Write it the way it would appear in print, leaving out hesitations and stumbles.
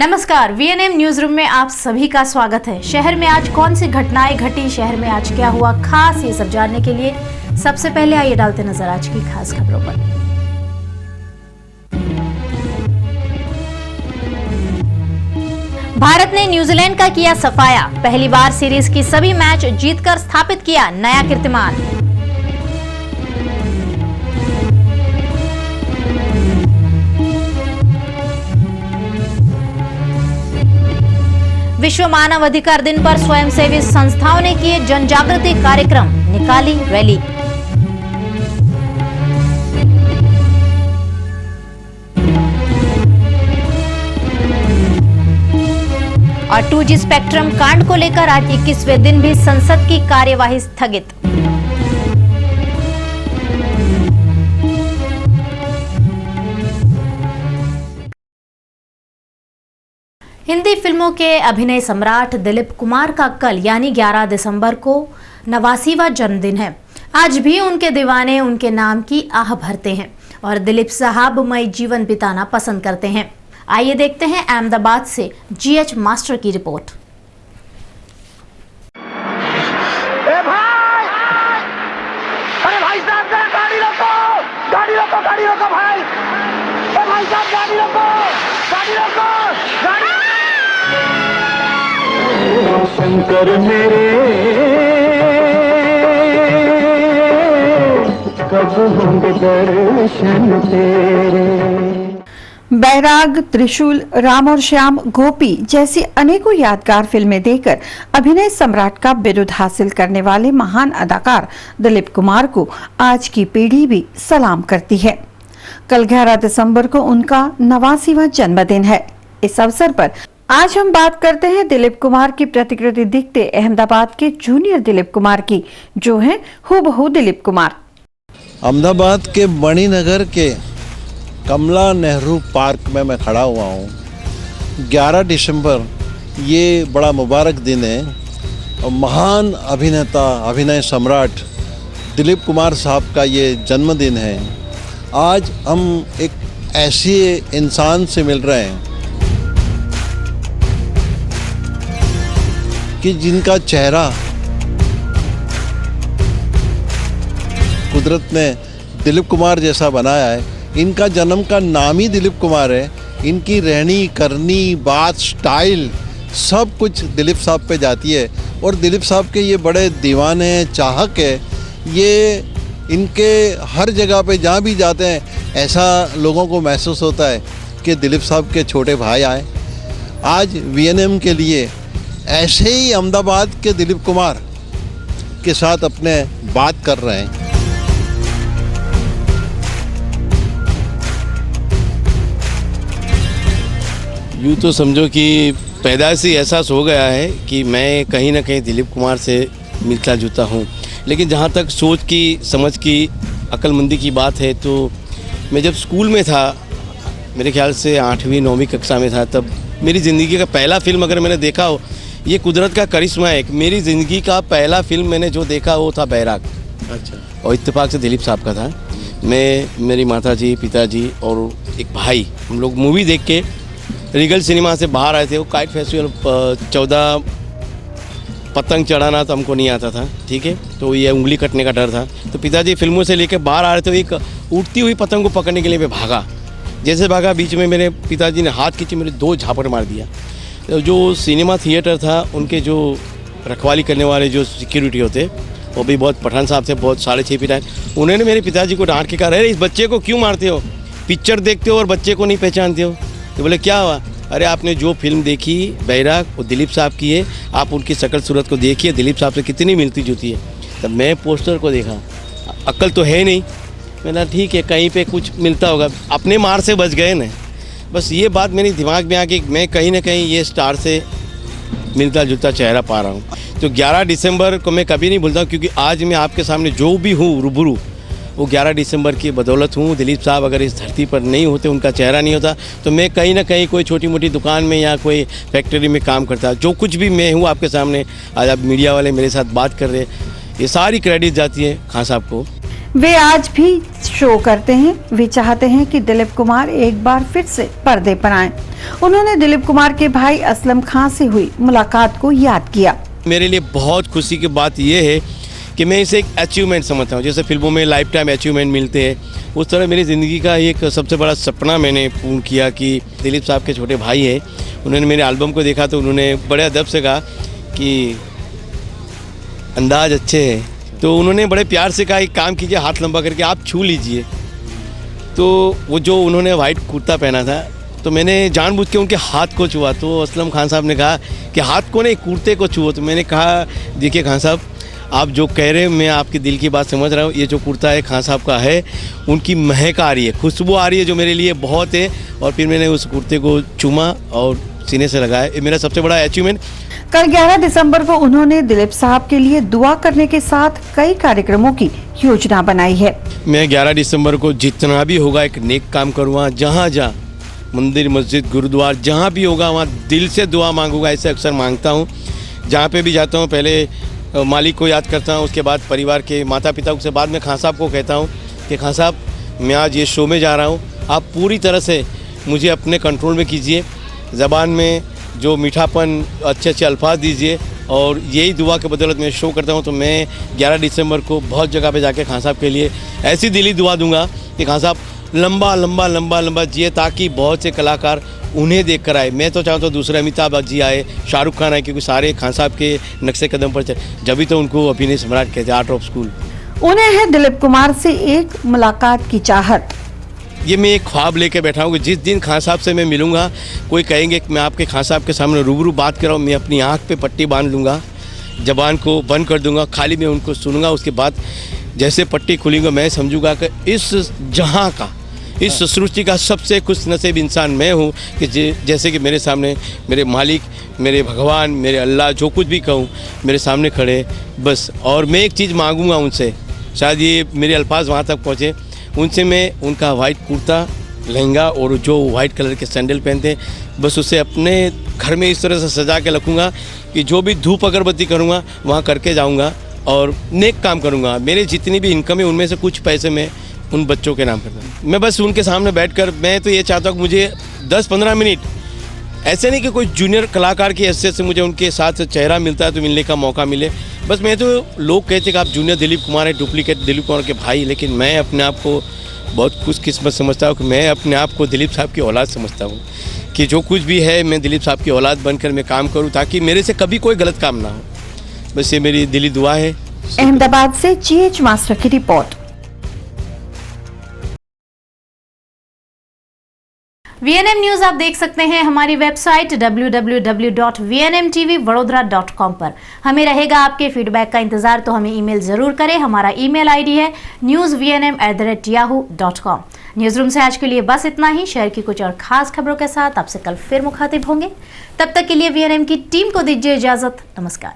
नमस्कार, VNM news room में आप सभी का स्वागत है। शहर में आज कौन सी घटनाएं घटी, शहर में आज क्या हुआ खास, ये सब जानने के लिए सबसे पहले आइए डालते नजर आज की खास खबरों पर। भारत ने न्यूजीलैंड का किया सफाया, पहली बार सीरीज की सभी मैच जीतकर स्थापित किया नया कीर्तिमान। विश्व मानव अधिकार दिन पर स्वयंसेवी संस्थाओं ने किए जन जागृति कार्यक्रम, निकाली रैली। और 2G स्पेक्ट्रम कांड को लेकर आज 21वें दिन भी संसद की कार्यवाही स्थगित। हिंदी फिल्मों के अभिनय सम्राट दिलीप कुमार का कल यानी 11 दिसंबर को 89वां जन्मदिन है। आज भी उनके दीवाने उनके नाम की आह भरते हैं और दिलीप साहब मई जीवन बिताना पसंद करते हैं। आइए देखते हैं अहमदाबाद से GH मास्टर की रिपोर्ट। अरे भाई साहब, गाड़ी रोको, गाड़ी रोको, गाड़ी रोको भाई। भाई साहब, गाड़ी रोको, गाड़ी रोको, गाड़ी। शंकर मेरे कब होंगे दर्शन तेरे। बैराग, त्रिशूल, राम और श्याम, गोपी जैसी अनेकों यादगार फिल्में देकर अभिनय सम्राट का बिरुद हासिल करने वाले महान अदाकार दिलीप कुमार को आज की पीढ़ी भी सलाम करती है। कल 11 दिसंबर को उनका 89वां जन्मदिन है। इस अवसर पर आज हम बात करते हैं दिलीप कुमार की प्रतिकृति दिखते अहमदाबाद के जूनियर दिलीप कुमार की, जो हैं हूबहू दिलीप कुमार। अहमदाबाद के मणिनगर के कमला नेहरू पार्क में मैं खड़ा हुआ हूँ। 11 दिसंबर ये बड़ा मुबारक दिन है और महान अभिनेता, अभिनय सम्राट दिलीप कुमार साहब का ये जन्मदिन है। आज हम एक ऐसे इंसान से मिल रहे हैं कि जिनका चेहरा कुदरत ने दिलीप कुमार जैसा बनाया है। इनका जन्म का नाम ही दिलीप कुमार है। इनकी रहनी करनी, बात, स्टाइल सब कुछ दिलीप साहब पे जाती है और दिलीप साहब के ये बड़े दीवाने चाहक है। ये इनके हर जगह पे जहाँ भी जाते हैं ऐसा लोगों को महसूस होता है कि दिलीप साहब के छोटे भाई आए। आज VNM के लिए ऐसे ही अहमदाबाद के दिलीप कुमार के साथ अपने बात कर रहे हैं। यूँ तो समझो कि पैदाइश ही एहसास हो गया है कि मैं कहीं ना कहीं दिलीप कुमार से मिलता जुलता हूँ। लेकिन जहाँ तक सोच की, समझ की, अक्लमंदी की बात है तो मैं जब स्कूल में था, मेरे ख्याल से 8वीं 9वीं कक्षा में था, तब मेरी ज़िंदगी का पहला फिल्म अगर मैंने देखा हो, ये कुदरत का करिश्मा है। मेरी ज़िंदगी का पहला फिल्म मैंने जो देखा वो था बैराग। अच्छा। और इत्तेफाक से दिलीप साहब का था। मैं, मेरी माताजी, पिताजी और एक भाई, हम लोग मूवी देख के रीगल सिनेमा से बाहर आए थे। वो काइट फेस्टिवल 14 पतंग चढ़ाना तो हमको नहीं आता था, ठीक है, तो ये उंगली कटने का डर था। तो पिताजी फिल्मों से लेके बाहर आ रहे थे, एक उड़ती हुई पतंग को पकड़ने के लिए मैं भागा। जैसे भागा, बीच में मेरे पिताजी ने हाथ खींचे, मेरे 2 झापड़ मार दिया। तो जो सिनेमा थिएटर था, उनके जो रखवाली करने वाले जो सिक्योरिटी होते, वो भी बहुत पठान साहब थे, बहुत 6.5 फीट आए। उन्होंने मेरे पिताजी को डांट के कहा, अरे इस बच्चे को क्यों मारते हो, पिक्चर देखते हो और बच्चे को नहीं पहचानते हो। तो बोले क्या हुआ, अरे आपने जो फिल्म देखी बैराग वो दिलीप साहब की है, आप उनकी शक्ल सूरत को देखिए, दिलीप साहब से कितनी मिलती जुलती है। तब मैं पोस्टर को देखा, अक्ल तो है नहीं, मैंने ठीक है कहीं पे कुछ मिलता होगा, अपने मार से बच गए ना। बस ये बात मेरे दिमाग में आ गई, मैं कहीं ना कहीं ये स्टार से मिलता जुलता चेहरा पा रहा हूँ। तो 11 दिसंबर को मैं कभी नहीं भूलता, क्योंकि आज मैं आपके सामने जो भी हूँ रूबरू, वो 11 दिसंबर की बदौलत हूँ। दिलीप साहब अगर इस धरती पर नहीं होते, उनका चेहरा नहीं होता, तो मैं कहीं ना कहीं कोई छोटी मोटी दुकान में या कोई फैक्ट्री में काम करता। जो कुछ भी मैं हूँ आपके सामने, आज आप मीडिया वाले मेरे साथ बात कर रहे हैं, ये सारी क्रेडिट जाती है खान साहब को। वे आज भी शो करते हैं। वे चाहते हैं कि दिलीप कुमार एक बार फिर से पर्दे पर आएं। उन्होंने दिलीप कुमार के भाई असलम खान से हुई मुलाकात को याद किया। मेरे लिए बहुत खुशी की बात यह है कि मैं इसे एक अचीवमेंट समझता हूँ। जैसे फिल्मों में लाइफ टाइम अचीवमेंट मिलते हैं, उस तरह मेरी ज़िंदगी का एक सबसे बड़ा सपना मैंने पूर्ण किया कि दिलीप साहब के छोटे भाई हैं, उन्होंने मेरे एल्बम को देखा तो उन्होंने बड़े अदब से कहा कि अंदाज अच्छे हैं, तो उन्होंने बड़े प्यार से कहा एक काम कीजिए, हाथ लंबा करके आप छू लीजिए। तो वो जो उन्होंने वाइट कुर्ता पहना था तो मैंने जानबूझ के उनके हाथ को छुआ, तो असलम खान साहब ने कहा कि हाथ को नहीं कुर्ते को छुओ। तो मैंने कहा देखिए खान साहब, आप जो कह रहे हैं मैं आपके दिल की बात समझ रहा हूँ। ये जो कुर्ता है खान साहब का है, उनकी महक आ रही है, खुशबू आ रही है, जो मेरे लिए बहुत है। और फिर मैंने उस कुर्ते को चूमा और सीने से लगाया। ये मेरा सबसे बड़ा अचीवमेंट। कल 11 दिसंबर को उन्होंने दिलीप साहब के लिए दुआ करने के साथ कई कार्यक्रमों की योजना बनाई है। मैं 11 दिसंबर को जितना भी होगा एक नेक काम करूँगा। जहाँ जहाँ मंदिर, मस्जिद, गुरुद्वार जहाँ भी होगा वहाँ दिल से दुआ मांगूंगा। ऐसे अक्सर मांगता हूँ। जहाँ पे भी जाता हूँ पहले मालिक को याद करता हूँ, उसके बाद परिवार के माता पिता को, से बाद में खान साहब को कहता हूँ कि खान साहब मैं आज ये शो में जा रहा हूँ, आप पूरी तरह से मुझे अपने कंट्रोल में कीजिए। ज़बान में जो मीठापन, अच्छे अच्छे अल्फाज दीजिए। और यही दुआ के बदौलत मैं शो करता हूँ। तो मैं 11 दिसंबर को बहुत जगह पे जाके खान साहब के लिए ऐसी दिली दुआ दूंगा कि खान साहब लंबा लंबा लंबा लंबा जिए, ताकि बहुत से कलाकार उन्हें देख कर आए। मैं तो चाहता हूँ दूसरे अमिताभ जी आए, शाहरुख खान आए, क्योंकि सारे खान साहब के नक्शे कदम पर चले, जब भी तो उनको अभिनय सम्राट कहते हैं, आर्ट ऑफ स्कूल। उन्हें है दिलीप कुमार से एक मुलाकात की चाहत। ये मैं एक ख्वाब लेके बैठा हूँ कि जिस दिन खान साहब से मैं मिलूंगा, कोई कहेंगे कि मैं आपके खान साहब के सामने रूबरू बात कर रहा हूँ, मैं अपनी आँख पे पट्टी बांध लूँगा, जबान को बंद कर दूंगा, खाली मैं उनको सुनूंगा। उसके बाद जैसे पट्टी खुलेंगे मैं समझूंगा कि इस जहाँ का, इस सृष्टि का सबसे खुश नसीब इंसान मैं हूँ कि जैसे कि मेरे सामने मेरे मालिक, मेरे भगवान, मेरे अल्लाह, जो कुछ भी कहूँ मेरे सामने खड़े बस। और मैं एक चीज़ मांगूंगा उनसे, शायद ये मेरे अल्फाज वहाँ तक पहुँचे, उनसे मैं उनका वाइट कुर्ता, लहंगा और जो वाइट कलर के सैंडल पहनते हैं, बस उसे अपने घर में इस तरह से सजा के रखूँगा कि जो भी धूप अगरबत्ती करूँगा वहाँ करके जाऊँगा और नेक काम करूँगा। मेरे जितनी भी इनकम है उनमें से कुछ पैसे मैं उन बच्चों के नाम करता हूँ। मैं बस उनके सामने बैठकर मैं तो ये चाहता हूँ कि मुझे 10-15 मिनट, ऐसे नहीं कि कोई जूनियर कलाकार की हैसियत से मुझे उनके साथ चेहरा मिलता है तो मिलने का मौका मिले। बस मैं तो, लोग कहते हैं कि आप जूनियर दिलीप कुमार है, डुप्लीकेट दिलीप कुमार के भाई, लेकिन मैं अपने आप को बहुत खुशकिस्मत समझता हूँ कि मैं अपने आप को दिलीप साहब की औलाद समझता हूँ, कि जो कुछ भी है मैं दिलीप साहब की औलाद बनकर मैं काम करूँ, ताकि मेरे से कभी कोई गलत काम ना हो। बस ये मेरी दिली दुआ है। अहमदाबाद से GH मास्टर की रिपोर्ट। VNM न्यूज आप देख सकते हैं हमारी वेबसाइट www.vnmtvvadodara.com पर। हमें रहेगा आपके फीडबैक का इंतजार, तो हमें ईमेल जरूर करें। हमारा ईमेल आईडी है newsvnm@yahoo.com। न्यूज रूम से आज के लिए बस इतना ही। शहर की कुछ और खास खबरों के साथ आपसे कल फिर मुखातिब होंगे। तब तक के लिए VNM की टीम को दीजिए इजाजत। नमस्कार।